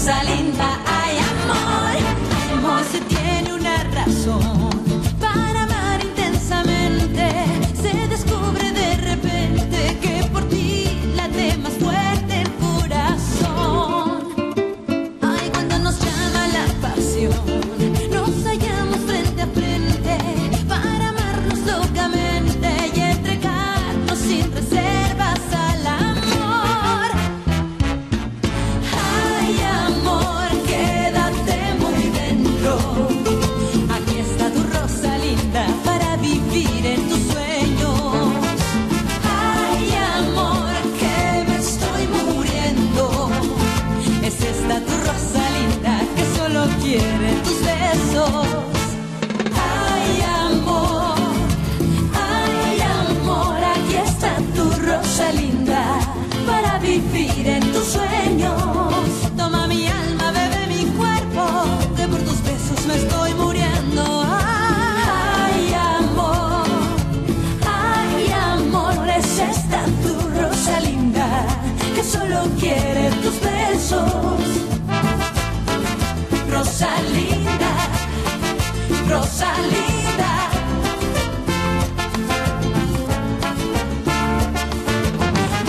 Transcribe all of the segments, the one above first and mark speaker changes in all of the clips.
Speaker 1: Rosalinda, ay amor. Amor se tiene una razón para amar intensamente. Se descubre de repente que por ti late más fuerte el corazón. Ay, cuando nos llama la pasión, nos hallamos frente a frente para amarnos locamente y entregarnos sin reservas al amor. Ay, amor, quédate muy dentro. Aquí está tu Rosalinda para vivir en tus sueños. Ay, amor, que me estoy muriendo. Es esta tu Rosalinda que solo quiere tus besos. Ay, amor, aquí está tu Rosalinda para vivir en tus sueños. Toma mi alma, bebe mi cuerpo, que por tus besos me estoy muriendo. Ay, amor, es esta tu Rosalinda que solo quiere tus besos. Rosalinda, Rosalinda.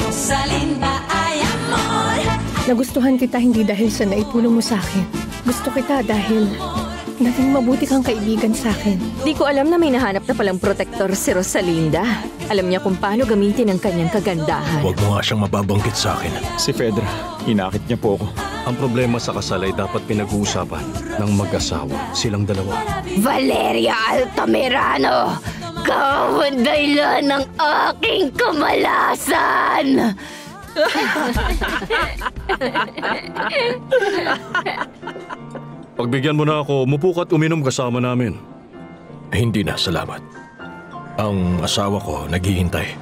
Speaker 1: Rosalinda, ay amor.
Speaker 2: Nagustuhan kita hindi dahil sa naitulong mo sa akin. Gusto kita dahil naging mabuti kang kaibigan sa akin.
Speaker 3: Di ko alam na may nahanap na palang protektor si Rosalinda. Alam niya kung paano gamitin ang kanyang kagandahan.
Speaker 4: Huwag mo nga siyang mababanggit sa akin.
Speaker 5: Si Fedra, inakit niya po ako.
Speaker 4: Ang problema sa kasal ay dapat pinag-uusapan ng mag-asawa, silang dalawa.
Speaker 3: Valeria Altamirano! Ikaw ang dahilan ng aking kamalasan!
Speaker 4: Pagbigyan mo na ako, umupo ka at uminom kasama namin. Hindi na, salamat. Ang asawa ko naghihintay.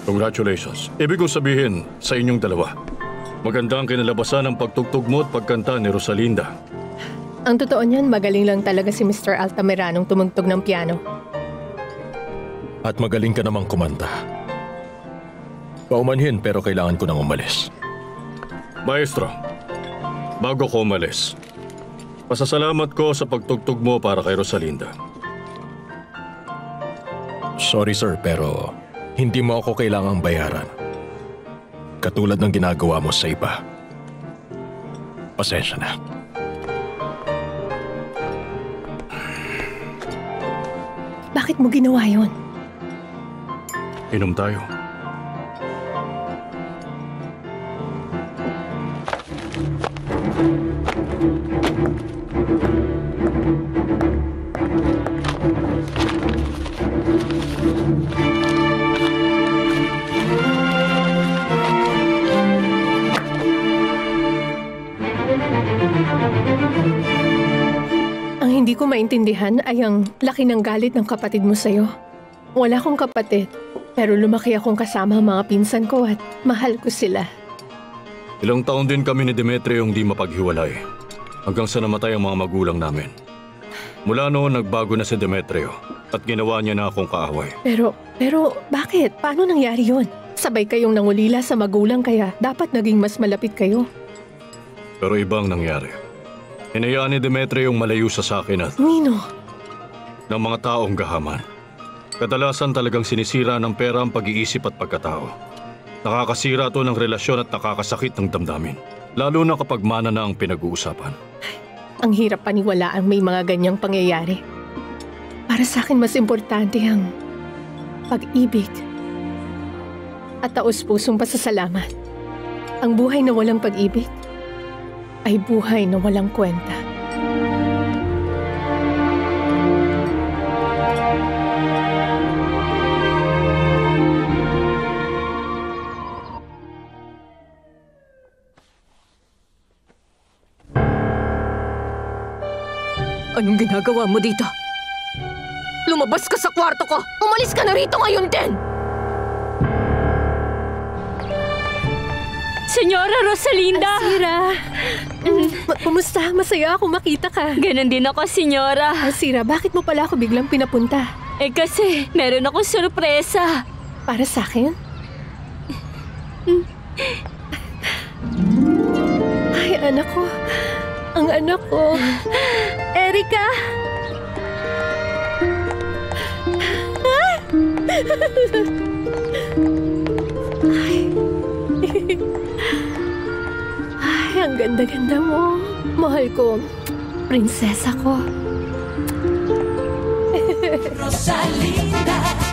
Speaker 4: Congratulations. Ibig kong sabihin sa inyong dalawa, maganda ang kinalabasan ng pagtugtog mo at pagkanta ni Rosalinda.
Speaker 2: Ang totoo niyan, magaling lang talaga si Mr. Altamiranong tumugtog ng piano.
Speaker 4: At magaling ka namang kumanta. Paumanhin pero kailangan ko nang umalis. Maestro, bago ko umalis, pasasalamat ko sa pagtugtog mo para kay Rosalinda. Sorry sir, pero hindi mo ako kailangang bayaran. Katulad ng ginagawa mo sa iba. Pasensya na.
Speaker 2: Bakit mo ginawa yun?
Speaker 4: Inom tayo.
Speaker 2: Ang hindi ko maintindihan ay ang laki ng galit ng kapatid mo sa'yo. Wala akong kapatid, pero lumaki akong kasama ang mga pinsan ko at mahal ko sila.
Speaker 4: Ilang taon din kami ni Demetrio yung di mapaghiwalay. Hanggang sa namatay ang mga magulang namin. Mula noon nagbago na si Demetrio at ginawa niya na akong kaaway.
Speaker 2: Pero bakit? Paano nangyari yun? Sabay kayong nangulila sa magulang kaya dapat naging mas malapit kayo.
Speaker 4: Pero ibang nangyari. Hinayaan ni Demetrio yung malayo sa akin at
Speaker 2: Nino,
Speaker 4: ng mga taong gahaman. Kadalasan talagang sinisira ng pera ang pag-iisip at pagkatao. Nakakasira to ng relasyon at nakakasakit ng damdamin. Lalo na kapag mana na ang pinag-uusapan.
Speaker 2: ang hirap paniwalaan may mga ganyang pangyayari. Para sa akin mas importante ang pag-ibig at taos-pusong pasasalamat. Ang buhay na walang pag-ibig ay buhay na walang kwenta.
Speaker 3: Anong ginagawa mo dito? Lumabas ka sa kwarto ko! Umalis ka na rito ngayon din!
Speaker 6: Senyora Rosalinda!
Speaker 2: Sira! Kumusta? Masaya ako makita ka.
Speaker 6: Ganon din ako, senyora.
Speaker 2: Sira, bakit mo pala ako biglang pinapunta?
Speaker 6: Eh kasi, meron akong sorpresa.
Speaker 2: Para sa akin? Ay, anak ko. anak ko.
Speaker 3: Erika!
Speaker 2: Ay, ang ganda-ganda mo. Mahal ko. Prinsesa ko.
Speaker 1: Rosalinda.